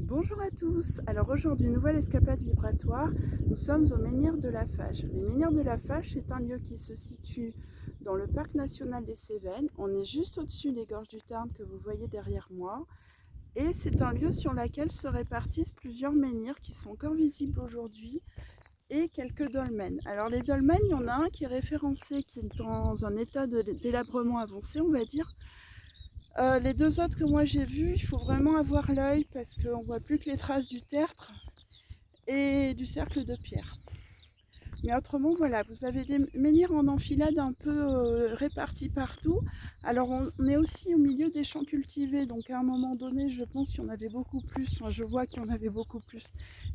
Bonjour à tous, alors aujourd'hui nouvelle escapade vibratoire, nous sommes au menhir de la Fage. Les menhirs de la Fage, c'est un lieu qui se situe dans le parc national des Cévennes. On est juste au-dessus des gorges du Tarn que vous voyez derrière moi. Et c'est un lieu sur lequel se répartissent plusieurs menhirs qui sont encore visibles aujourd'hui et quelques dolmens. Alors les dolmens, il y en a un qui est référencé, qui est dans un état de délabrement avancé, on va dire. Les deux autres que moi j'ai vus, il faut vraiment avoir l'œil parce qu'on ne voit plus que les traces du tertre et du cercle de pierre. Mais autrement, voilà, vous avez des menhirs en enfilade un peu répartis partout. Alors on est aussi au milieu des champs cultivés, donc à un moment donné, je pense qu'il y en avait beaucoup plus, enfin je vois qu'il y en avait beaucoup plus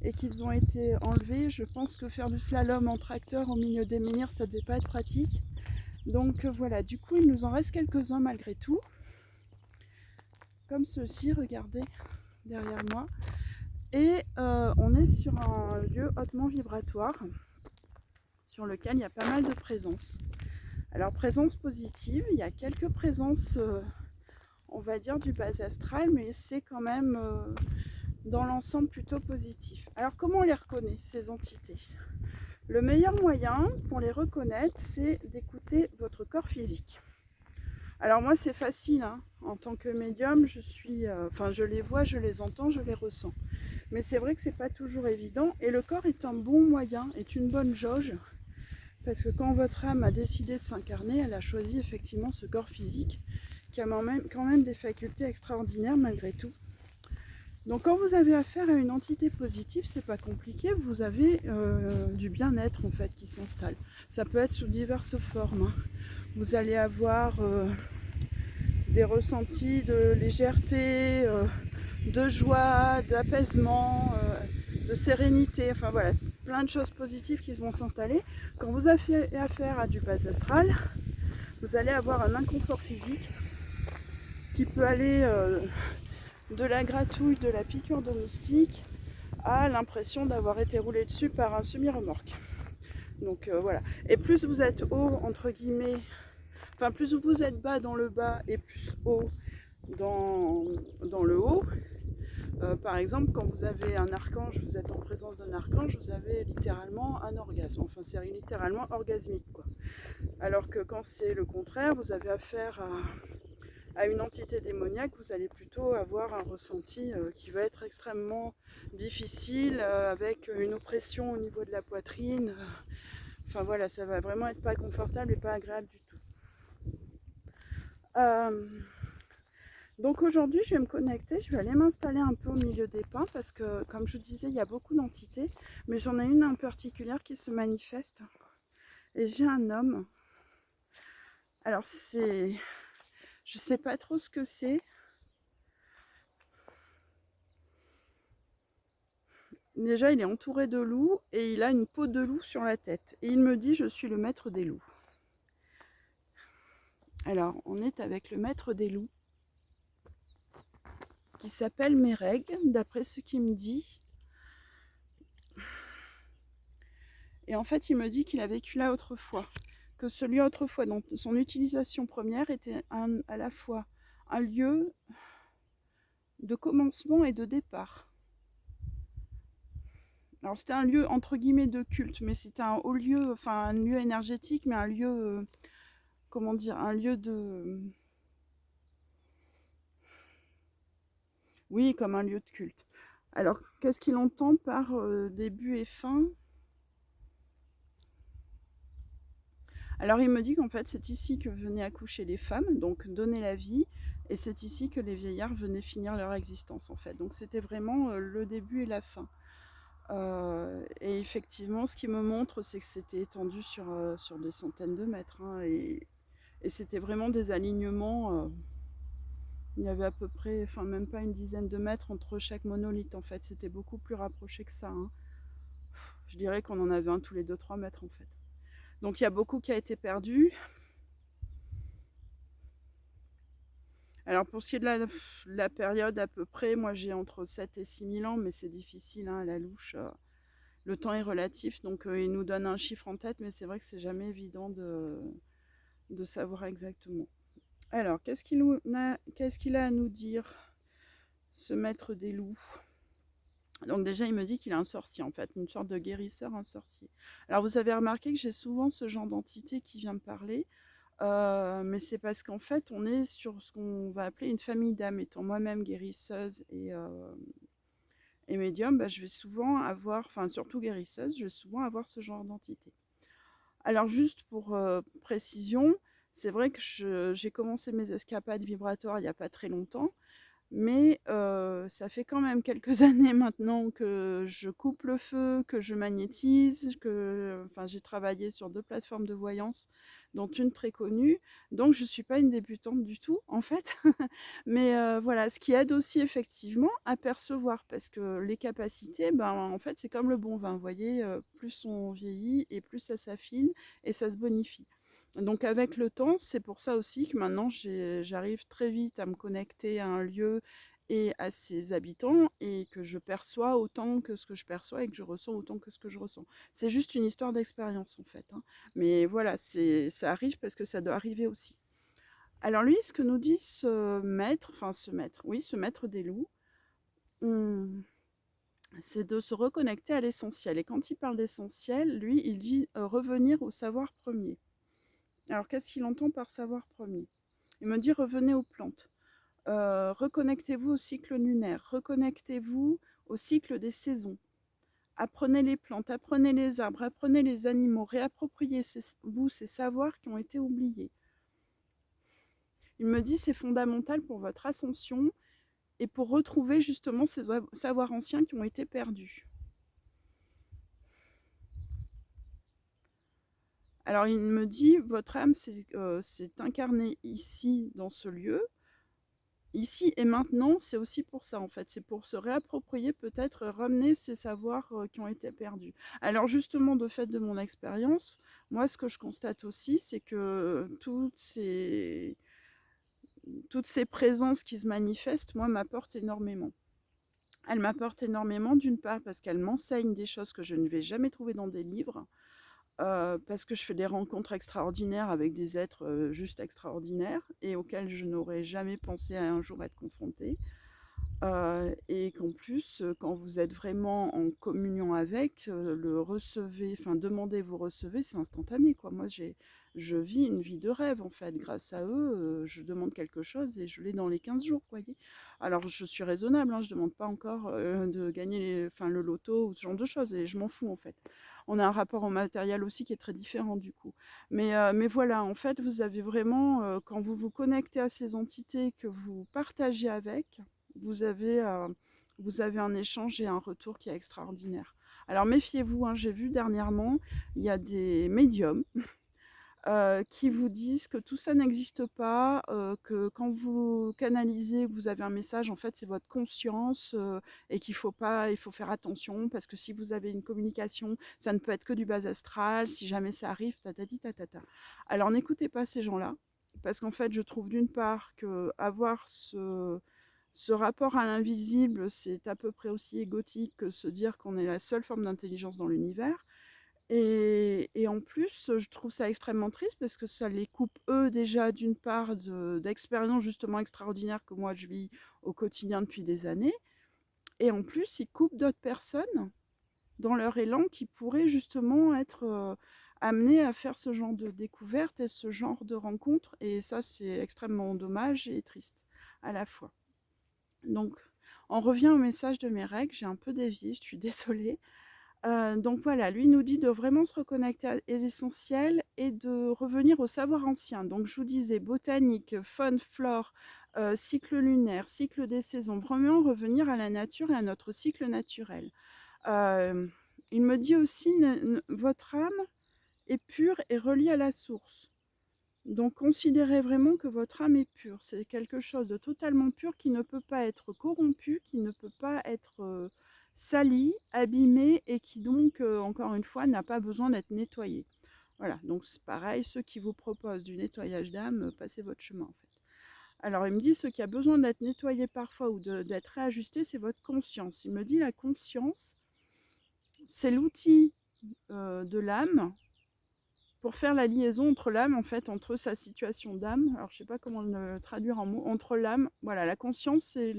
et qu'ils ont été enlevés. Je pense que faire du slalom en tracteur au milieu des menhirs, ça ne devait pas être pratique. Donc voilà, du coup il nous en reste quelques-uns malgré tout. Comme ceci, regardez derrière moi. Et on est sur un lieu hautement vibratoire sur lequel il y a pas mal de présences. Alors présence positive, il y a quelques présences, on va dire du bas astral, mais c'est quand même dans l'ensemble plutôt positif. Alors comment on les reconnaît, ces entités? Le meilleur moyen pour les reconnaître, c'est d'écouter votre corps physique. Alors moi c'est facile, hein. En tant que médium, je les vois, je les entends, je les ressens. Mais c'est vrai que c'est pas toujours évident et le corps est un bon moyen, est une bonne jauge. Parce que quand votre âme a décidé de s'incarner, elle a choisi effectivement ce corps physique qui a quand même des facultés extraordinaires malgré tout. Donc quand vous avez affaire à une entité positive, c'est pas compliqué, vous avez du bien-être en fait qui s'installe. Ça peut être sous diverses formes, hein. Vous allez avoir des ressentis de légèreté, de joie, d'apaisement, de sérénité, enfin voilà, plein de choses positives qui vont s'installer. Quand vous avez affaire à du bas astral, vous allez avoir un inconfort physique qui peut aller de la gratouille, de la piqûre de moustique, à l'impression d'avoir été roulé dessus par un semi-remorque. Donc voilà. Et plus vous êtes haut, entre guillemets, enfin plus vous êtes bas dans le bas et plus haut dans le haut. Par exemple, quand vous avez un archange, vous êtes en présence d'un archange, vous avez littéralement un orgasme. Enfin, c'est littéralement orgasmique, quoi. Alors que quand c'est le contraire, vous avez affaire à une entité démoniaque, vous allez plutôt avoir un ressenti qui va être extrêmement difficile, avec une oppression au niveau de la poitrine. Enfin voilà, ça va vraiment être pas confortable et pas agréable du tout. Donc aujourd'hui, je vais me connecter, je vais aller m'installer un peu au milieu des pins parce que, comme je vous disais, il y a beaucoup d'entités, mais j'en ai une en particulier qui se manifeste. Et j'ai un homme. Alors je sais pas trop ce que c'est. Déjà, il est entouré de loups et il a une peau de loup sur la tête. Et il me dit, je suis le maître des loups. Alors, on est avec le maître des loups, qui s'appelle Mereg, d'après ce qu'il me dit. Et en fait, il me dit qu'il a vécu là autrefois. Que celui autrefois, dont son utilisation première était à la fois un lieu de commencement et de départ. Alors c'était un lieu entre guillemets de culte, mais c'était un haut lieu, enfin un lieu énergétique, mais un lieu, comment dire, un lieu de... Oui, comme un lieu de culte. Alors, qu'est-ce qu'il entend par début et fin? Alors, il me dit qu'en fait, c'est ici que venaient accoucher les femmes, donc donner la vie, et c'est ici que les vieillards venaient finir leur existence, en fait. Donc, c'était vraiment le début et la fin. Et effectivement, ce qui me montre, c'est que c'était étendu sur des centaines de mètres, hein, et c'était vraiment des alignements. Il y avait à peu près, enfin même pas une dizaine de mètres entre chaque monolithe, en fait. C'était beaucoup plus rapproché que ça, hein. Je dirais qu'on en avait un tous les 2-3 mètres, en fait. Donc il y a beaucoup qui a été perdu. Alors pour ce qui est de la période à peu près, moi j'ai entre 7 et 6 000 ans, mais c'est difficile, hein, à la louche. Le temps est relatif, donc il nous donne un chiffre en tête, mais c'est vrai que c'est jamais évident de savoir exactement. Alors, qu'est-ce qu'il a à nous dire, ce maître des loups? Donc déjà, il me dit qu'il est un sorcier, en fait, une sorte de guérisseur, un sorcier. Alors vous avez remarqué que j'ai souvent ce genre d'entité qui vient me parler, mais c'est parce qu'en fait, on est sur ce qu'on va appeler une famille d'âmes. Étant moi-même guérisseuse et médium, bah, je vais souvent avoir, enfin surtout guérisseuse, je vais souvent avoir ce genre d'entité. Alors juste pour précision, c'est vrai que j'ai commencé mes escapades vibratoires il n'y a pas très longtemps, mais ça fait quand même quelques années maintenant que je coupe le feu, que je magnétise, enfin, j'ai travaillé sur 2 plateformes de voyance, dont une très connue, donc je ne suis pas une débutante du tout, en fait. Mais voilà, ce qui aide aussi effectivement à percevoir, parce que les capacités, ben, en fait, c'est comme le bon vin, vous voyez, plus on vieillit et plus ça s'affine et ça se bonifie. Donc avec le temps, c'est pour ça aussi que maintenant j'arrive très vite à me connecter à un lieu et à ses habitants et que je perçois autant que ce que je perçois et que je ressens autant que ce que je ressens. C'est juste une histoire d'expérience en fait, hein. Mais voilà, ça arrive parce que ça doit arriver aussi. Alors lui, ce que nous dit ce maître des loups, hum, c'est de se reconnecter à l'essentiel. Et quand il parle d'essentiel, lui, il dit revenir au savoir premier. Alors, qu'est-ce qu'il entend par savoir premier? Il me dit revenez aux plantes, reconnectez-vous au cycle lunaire, reconnectez-vous au cycle des saisons. Apprenez les plantes, apprenez les arbres, apprenez les animaux, réappropriez-vous ces savoirs qui ont été oubliés. Il me dit c'est fondamental pour votre ascension et pour retrouver justement ces savoirs anciens qui ont été perdus. Alors il me dit votre âme s'est incarnée ici dans ce lieu. Ici et maintenant, c'est aussi pour ça en fait, c'est pour se réapproprier peut-être, ramener ces savoirs, qui ont été perdus. Alors justement, de fait de mon expérience, moi ce que je constate aussi, c'est que toutes ces présences qui se manifestent, moi m'apportent énormément. Elles m'apportent énormément d'une part parce qu'elles m'enseignent des choses que je ne vais jamais trouver dans des livres, parce que je fais des rencontres extraordinaires avec des êtres, juste extraordinaires et auxquels je n'aurais jamais pensé à un jour être confrontée. Et qu'en plus, quand vous êtes vraiment en communion avec, le recevez, enfin demandez, vous recevez, c'est instantané quoi. Moi je vis une vie de rêve en fait. Grâce à eux, je demande quelque chose et je l'ai dans les 15 jours, voyez. Alors je suis raisonnable, hein, je demande pas encore, de gagner le loto ou ce genre de choses et je m'en fous en fait. On a un rapport au matériel aussi qui est très différent du coup. Mais voilà, en fait, vous avez vraiment, quand vous vous connectez à ces entités que vous partagez avec, vous avez, euh, vous avez un échange et un retour qui est extraordinaire. Alors méfiez-vous, hein, j'ai vu dernièrement, il y a des médiums qui vous disent que tout ça n'existe pas, que quand vous canalisez, vous avez un message, en fait, c'est votre conscience et qu'il faut pas, il faut faire attention parce que si vous avez une communication, ça ne peut être que du bas astral, si jamais ça arrive, tatati tatata. Alors n'écoutez pas ces gens-là parce qu'en fait, je trouve d'une part que avoir ce rapport à l'invisible, c'est à peu près aussi égotique que se dire qu'on est la seule forme d'intelligence dans l'univers. Et en plus, je trouve ça extrêmement triste parce que ça les coupe, eux, déjà, d'une part, d'expériences justement extraordinaires que moi je vis au quotidien depuis des années. Et en plus, ils coupent d'autres personnes dans leur élan qui pourraient justement être amenées à faire ce genre de découverte et ce genre de rencontre. Et ça, c'est extrêmement dommage et triste à la fois. Donc, on revient au message de mes règles. J'ai un peu dévié, je suis désolée. Donc voilà, lui nous dit de vraiment se reconnecter à l'essentiel et de revenir au savoir ancien. Donc je vous disais botanique, faune, flore, cycle lunaire, cycle des saisons, vraiment revenir à la nature et à notre cycle naturel. Heu, il me dit aussi votre âme est pure et reliée à la source. Donc considérez vraiment que votre âme est pure. C'est quelque chose de totalement pur qui ne peut pas être corrompu, qui ne peut pas être sali, abîmé et qui donc, encore une fois, n'a pas besoin d'être nettoyé. Voilà, donc c'est pareil, ceux qui vous proposent du nettoyage d'âme, passez votre chemin en fait. Alors il me dit ce qui a besoin d'être nettoyé parfois ou d'être réajusté, c'est votre conscience. Il me dit la conscience, c'est l'outil de l'âme pour faire la liaison entre l'âme, en fait, entre sa situation d'âme, alors je ne sais pas comment le traduire en mots, entre l'âme, voilà, la conscience, c'est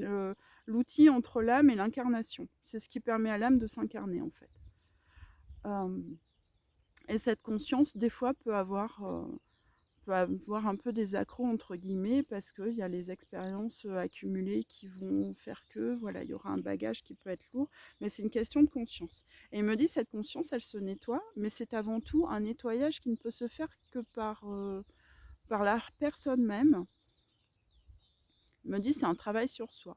l'outil entre l'âme et l'incarnation. C'est ce qui permet à l'âme de s'incarner, en fait. Et cette conscience, des fois, peut avoir un peu des accros, entre guillemets, parce qu'il y a les expériences accumulées qui vont faire que, voilà, il y aura un bagage qui peut être lourd, mais c'est une question de conscience. Et il me dit, cette conscience, elle se nettoie, mais c'est avant tout un nettoyage qui ne peut se faire que par la personne même. Il me dit, c'est un travail sur soi.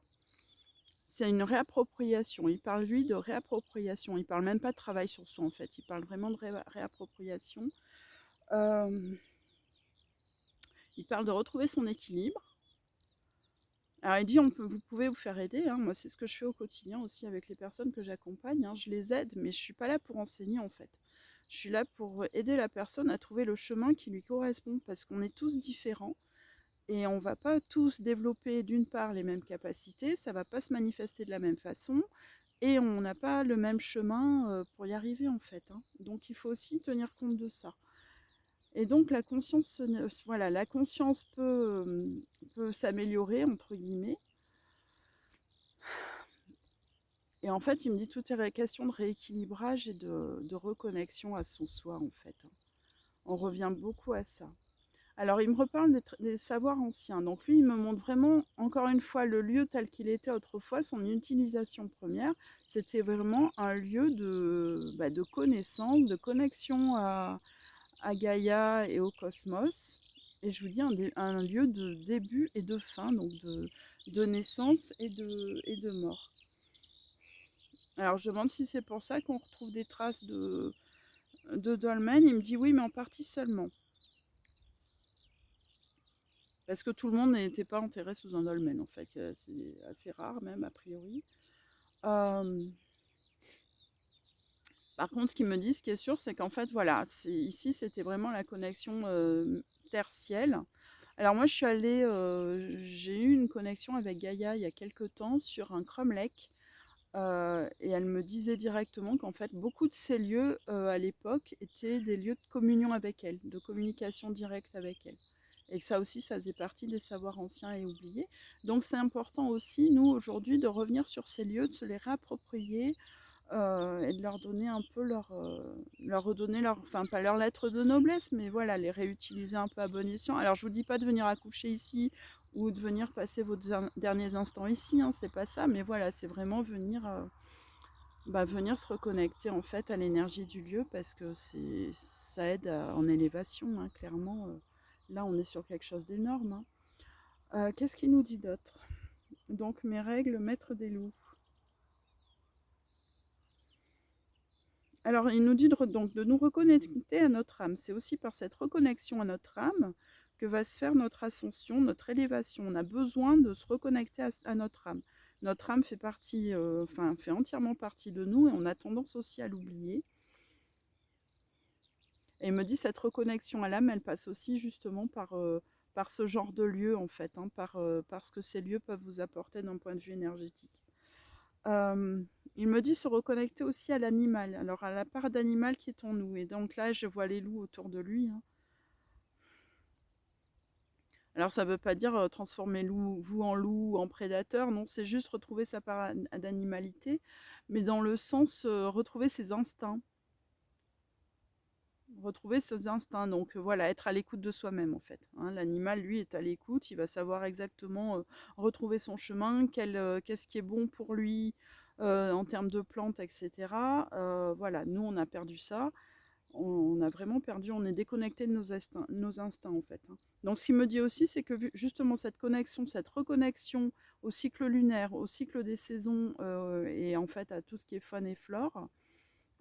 C'est une réappropriation. Il parle, lui, de réappropriation. Il ne parle même pas de travail sur soi, en fait. Il parle vraiment de réappropriation. Il parle de retrouver son équilibre. Alors il dit, vous pouvez vous faire aider, hein. Moi c'est ce que je fais au quotidien aussi avec les personnes que j'accompagne, hein. Je les aide, mais je ne suis pas là pour enseigner en fait. Je suis là pour aider la personne à trouver le chemin qui lui correspond, parce qu'on est tous différents et on ne va pas tous développer d'une part les mêmes capacités, ça ne va pas se manifester de la même façon et on n'a pas le même chemin pour y arriver en fait, hein. Donc il faut aussi tenir compte de ça. Et donc la conscience, voilà, la conscience peut s'améliorer, entre guillemets. Et en fait, il me dit tout est question de rééquilibrage et de reconnexion à son soi, en fait. On revient beaucoup à ça. Alors, il me reparle des savoirs anciens. Donc, lui, il me montre vraiment, encore une fois, le lieu tel qu'il était autrefois, son utilisation première. C'était vraiment un lieu de connaissance, de connexion à Gaïa et au cosmos. Et je vous dis, un lieu de début et de fin, donc de naissance et de mort. Alors je demande si c'est pour ça qu'on retrouve des traces de dolmen. Il me dit oui, mais en partie seulement. Parce que tout le monde n'était pas enterré sous un dolmen, en fait. C'est assez rare même, a priori. Par contre, ce qu'ils me disent, ce qui est sûr, c'est qu'en fait, voilà, ici, c'était vraiment la connexion terre-ciel. Alors moi, j'ai eu une connexion avec Gaïa il y a quelques temps sur un cromlech. Et elle me disait directement qu'en fait, beaucoup de ces lieux, à l'époque, étaient des lieux de communion avec elle, de communication directe avec elle. Et que ça aussi, ça faisait partie des savoirs anciens et oubliés. Donc c'est important aussi, nous, aujourd'hui, de revenir sur ces lieux, de se les réapproprier et de leur donner un peu leur redonner leur, enfin pas leur lettre de noblesse, mais voilà, les réutiliser un peu à bon escient. Alors je vous dis pas de venir accoucher ici ou de venir passer vos derniers instants ici, hein, c'est pas ça, mais voilà, c'est vraiment venir se reconnecter en fait à l'énergie du lieu, parce que ça aide en élévation, hein, clairement. Là, on est sur quelque chose d'énorme, hein. Qu'est-ce qu'il nous dit d'autre? Donc mes règles, maître des loups. Alors, il nous dit donc de nous reconnecter à notre âme. C'est aussi par cette reconnexion à notre âme que va se faire notre ascension, notre élévation. On a besoin de se reconnecter à notre âme. Notre âme fait fait entièrement partie de nous et on a tendance aussi à l'oublier. Et il me dit cette reconnexion à l'âme, elle passe aussi justement par ce genre de lieu en fait, hein, par ce que ces lieux peuvent vous apporter d'un point de vue énergétique. Il me dit se reconnecter aussi à l'animal, alors à la part d'animal qui est en nous. Et donc là, je vois les loups autour de lui, hein. Alors ça ne veut pas dire transformer vous en loup ou en prédateur, non, c'est juste retrouver sa part d'animalité, mais dans le sens retrouver ses instincts. Retrouver ses instincts, donc voilà, être à l'écoute de soi-même en fait, hein. L'animal, lui, est à l'écoute, il va savoir exactement retrouver son chemin, qu'est-ce qui est bon pour lui en termes de plantes, etc. Voilà, nous, on a perdu ça, on a vraiment perdu, on est déconnecté de nos instincts en fait, hein. Donc ce qu'il me dit aussi, c'est que justement cette connexion, cette reconnexion au cycle lunaire, au cycle des saisons et en fait à tout ce qui est faune et flore,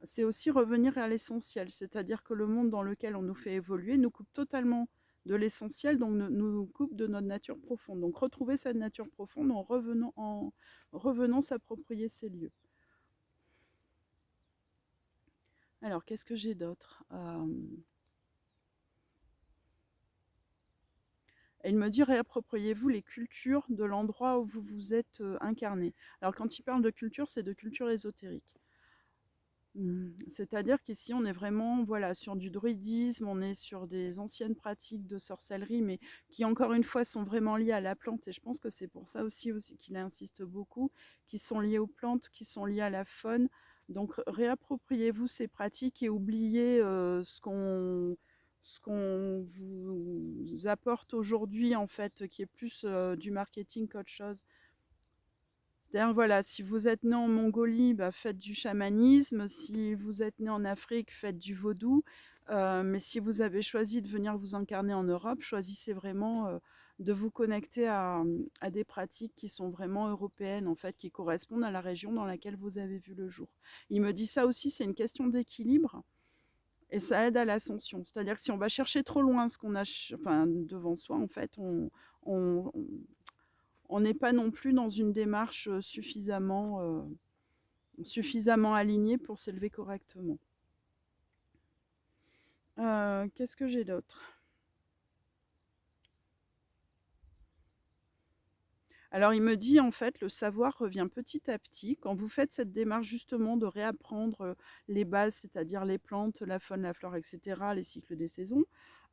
c'est aussi revenir à l'essentiel, c'est-à-dire que le monde dans lequel on nous fait évoluer nous coupe totalement de l'essentiel, donc nous coupe de notre nature profonde. Donc retrouver cette nature profonde en revenant s'approprier ces lieux. Alors, qu'est-ce que j'ai d'autre? Il me dit réappropriez-vous les cultures de l'endroit où vous vous êtes incarné. Alors, quand il parle de culture, c'est de culture ésotérique. C'est-à-dire qu'ici, on est vraiment voilà, sur du druidisme, on est sur des anciennes pratiques de sorcellerie, mais qui, encore une fois, sont vraiment liées à la plante. Et je pense que c'est pour ça aussi qu'il insiste beaucoup, qui sont liées aux plantes, qui sont liées à la faune. Donc, réappropriez-vous ces pratiques et oubliez ce qu'on vous apporte aujourd'hui, en fait, qui est plus du marketing qu'autre chose. C'est-à-dire, voilà, si vous êtes né en Mongolie, bah, faites du chamanisme. Si vous êtes né en Afrique, faites du vaudou. Mais si vous avez choisi de venir vous incarner en Europe, choisissez vraiment de vous connecter à des pratiques qui sont vraiment européennes, en fait, qui correspondent à la région dans laquelle vous avez vu le jour. Il me dit ça aussi, c'est une question d'équilibre. Et ça aide à l'ascension. C'est-à-dire que si on va chercher trop loin ce qu'on a enfin, devant soi, en fait, on, on n'est pas non plus dans une démarche suffisamment alignée pour s'élever correctement. Qu'est-ce que j'ai d'autre? Alors il me dit en fait le savoir revient petit à petit quand vous faites cette démarche justement de réapprendre les bases, c'est-à-dire les plantes, la faune, la flore, etc., les cycles des saisons.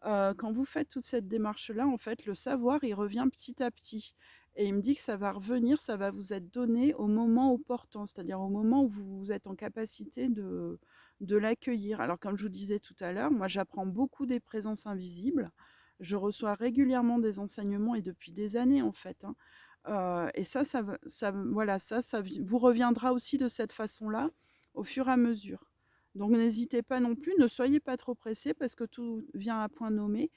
Quand vous faites toute cette démarche-là, en fait, le savoir, il revient petit à petit. Et il me dit que ça va revenir, ça va vous être donné au moment opportun, c'est-à-dire au moment où vous êtes en capacité de l'accueillir. Alors, comme je vous disais tout à l'heure, moi, j'apprends beaucoup des présences invisibles. Je reçois régulièrement des enseignements et depuis des années, en fait, hein. Et voilà, ça vous reviendra aussi de cette façon-là au fur et à mesure. Donc n'hésitez pas non plus, ne soyez pas trop pressés parce que tout vient à point nommé.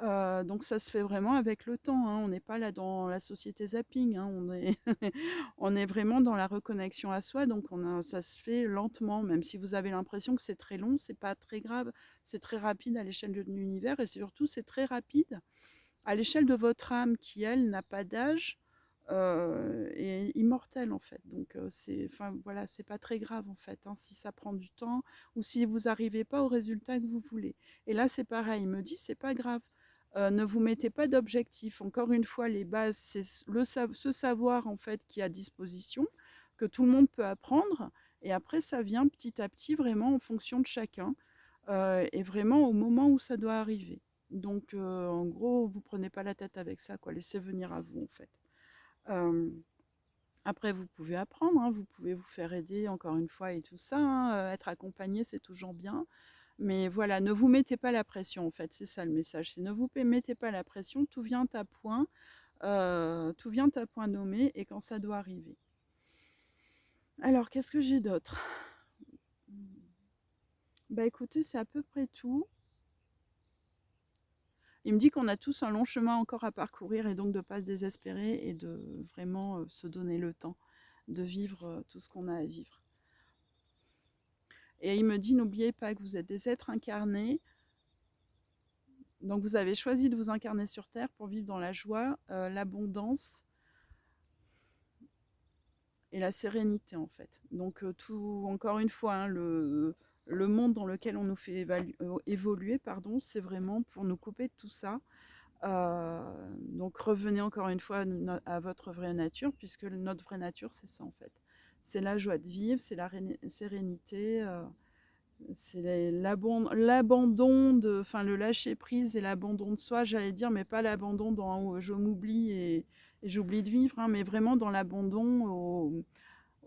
Donc ça se fait vraiment avec le temps, hein. On n'est pas là dans la société zapping, hein. On est vraiment dans la reconnexion à soi. Donc ça se fait lentement, même si vous avez l'impression que c'est très long, c'est pas très grave. C'est très rapide à l'échelle de l'univers et surtout c'est très rapide à l'échelle de votre âme qui, elle, n'a pas d'âge et immortelle en fait. Donc enfin voilà, c'est pas très grave en fait, hein, si ça prend du temps ou si vous n'arrivez pas au résultat que vous voulez. Et là c'est pareil, il me dit c'est pas grave. Ne vous mettez pas d'objectif. Encore une fois, les bases, c'est ce savoir en fait qui est à disposition, que tout le monde peut apprendre. Et après, ça vient petit à petit, vraiment en fonction de chacun, et vraiment au moment où ça doit arriver. Donc, en gros, vous prenez pas la tête avec ça, quoi. Laissez venir à vous, en fait. Euh, Après, vous pouvez apprendre, hein, vous pouvez vous faire aider, encore une fois, et tout ça, hein. Être accompagné, c'est toujours bien. Mais voilà, ne vous mettez pas la pression, en fait. C'est ça le message. C'est ne vous mettez pas la pression. Tout vient à point. Tout vient à point nommé et quand ça doit arriver. Alors, qu'est-ce que j'ai d'autre? Bah écoutez, c'est à peu près tout. Il me dit qu'on a tous un long chemin encore à parcourir et donc de ne pas se désespérer et de vraiment se donner le temps de vivre tout ce qu'on a à vivre. Et il me dit, n'oubliez pas que vous êtes des êtres incarnés, donc vous avez choisi de vous incarner sur Terre pour vivre dans la joie, l'abondance et la sérénité en fait. Donc tout, encore une fois, hein, le monde dans lequel on nous fait évoluer, pardon, c'est vraiment pour nous couper de tout ça. Donc revenez encore une fois à votre vraie nature, puisque notre vraie nature, c'est ça en fait. C'est la joie de vivre, c'est la sérénité, c'est l'abandon, enfin le lâcher prise et l'abandon de soi, j'allais dire, mais pas l'abandon dans je m'oublie et j'oublie de vivre, hein, mais vraiment dans l'abandon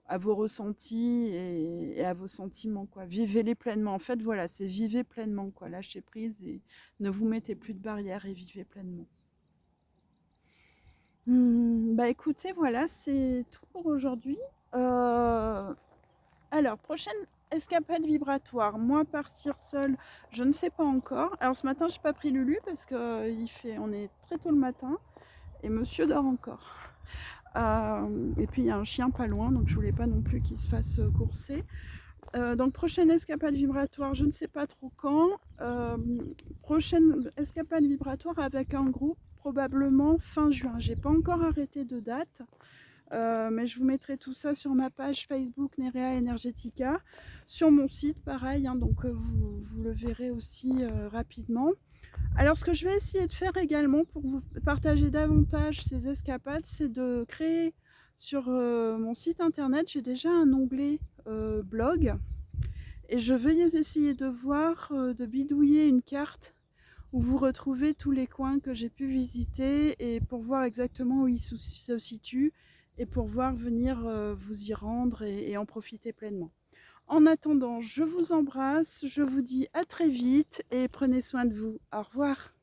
à vos ressentis et à vos sentiments, quoi. Vivez-les pleinement. En fait, voilà, c'est vivez pleinement, quoi. Lâchez prise et ne vous mettez plus de barrières et vivez pleinement. Bah écoutez, voilà, c'est tout pour aujourd'hui. Alors, prochaine escapade vibratoire. Moi, partir seule, je ne sais pas encore. Alors ce matin, j'ai pas pris Lulu parce que on est très tôt le matin et monsieur dort encore. Et puis il y a un chien pas loin, donc je voulais pas non plus qu'il se fasse courser. Donc prochaine escapade vibratoire, je ne sais pas trop quand. Prochaine escapade vibratoire avec un groupe, probablement fin juin. J'ai pas encore arrêté de date. Mais je vous mettrai tout ça sur ma page Facebook Nerea Energetica, sur mon site pareil, hein, donc vous le verrez aussi rapidement. Alors ce que je vais essayer de faire également pour vous partager davantage ces escapades, c'est de créer sur mon site internet, j'ai déjà un onglet blog Et je vais essayer de voir, de bidouiller une carte où vous retrouvez tous les coins que j'ai pu visiter et pour voir exactement où ils se situent et pour voir venir vous y rendre et en profiter pleinement. En attendant, je vous embrasse, je vous dis à très vite et prenez soin de vous. Au revoir.